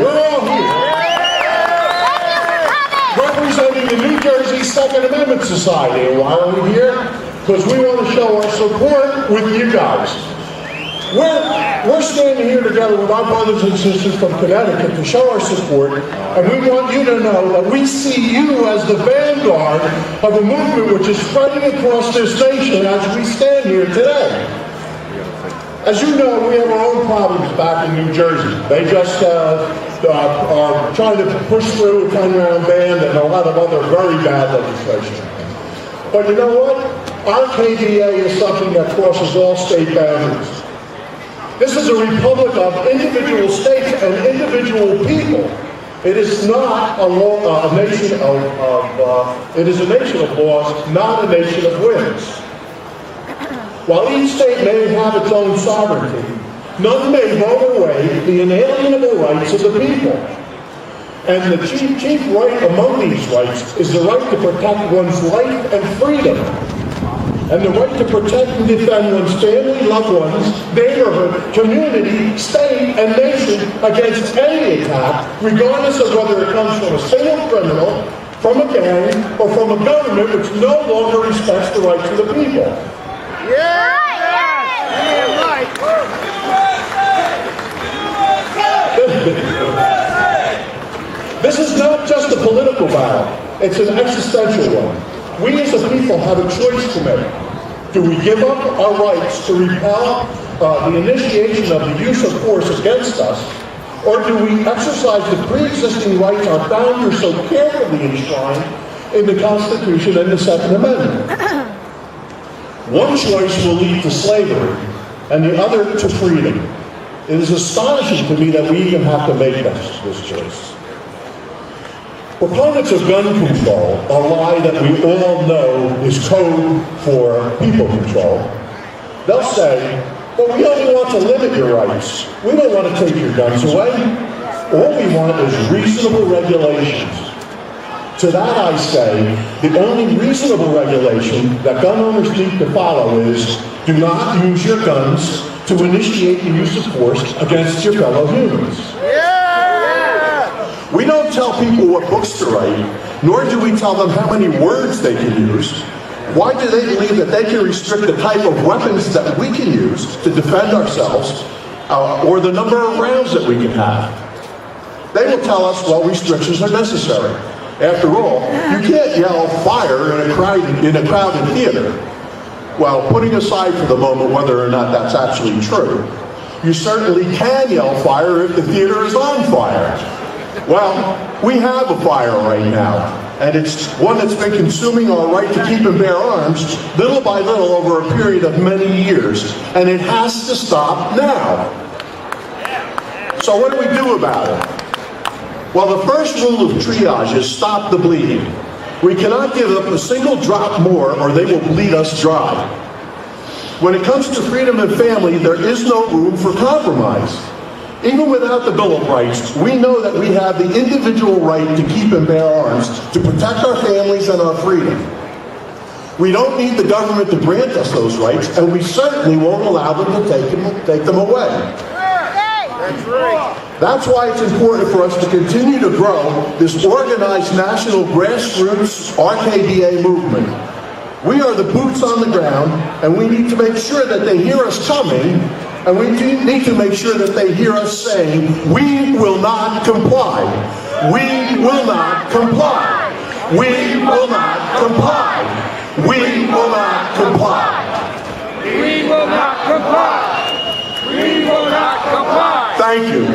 We're all here. Representing the New Jersey Second Amendment Society. And why are we here? Because we want to show our support with you guys. We're standing here together with our brothers and sisters from Connecticut to show our support, and we want you to know that we see you as the vanguard of a movement which is spreading across this nation as we stand here today. As you know, we have our own problems back in New Jersey. They just are trying to push through a 10-round ban and a lot of other very bad legislation. But you know what? Our KDA is something that crosses all state boundaries. This is a republic of individual states and individual people. It is not a nation it is a nation of laws, not a nation of whims. While each state may have its own sovereignty, none may vote away the inalienable rights of the people. And the chief right among these rights is the right to protect one's life and freedom, and the right to protect and defend one's family, loved ones, neighborhood, community, state, and nation against any attack, regardless of whether it comes from a single criminal, from a gang, or from a government which no longer respects the rights of the people. This is not just a political battle, it's an existential one. We as a people have a choice to make. Do we give up our rights to repel the initiation of the use of force against us, or do we exercise the pre-existing rights our founders so carefully enshrined in the Constitution and the Second Amendment? One choice will lead to slavery, and the other to freedom. It is astonishing to me that we even have to make this choice. Proponents of gun control, a lie that we all know is code for people control, they'll say, well, we only want to limit your rights. We don't want to take your guns away. All we want is reasonable regulations. To that I say, the only reasonable regulation that gun owners need to follow is, do not use your guns to initiate the use of force against your fellow humans. We don't tell people what books to write, nor do we tell them how many words they can use. Why do they believe that they can restrict the type of weapons that we can use to defend ourselves, or the number of rounds that we can have? They will tell us, well, restrictions are necessary. After all, you can't yell fire in a crowded theater. Well, putting aside for the moment whether or not that's actually true, you certainly can yell fire if the theater is on fire. Well, we have a fire right now, and it's one that's been consuming our right to keep and bear arms little by little over a period of many years, and it has to stop now. So what do we do about it? Well, the first rule of triage is stop the bleeding. We cannot give up a single drop more or they will bleed us dry. When it comes to freedom and family, there is no room for compromise. Even without the Bill of Rights, we know that we have the individual right to keep and bear arms to protect our families and our freedom. We don't need the government to grant us those rights, and we certainly won't allow them to take them away. That's right. That's why it's important for us to continue to grow this organized national grassroots RKDA movement. We are the boots on the ground, and we need to make sure that they hear us coming, and we need to make sure that they hear us saying, we will not comply. We will not comply. We will not comply. We will not comply. We will not comply. We will not comply. Thank you.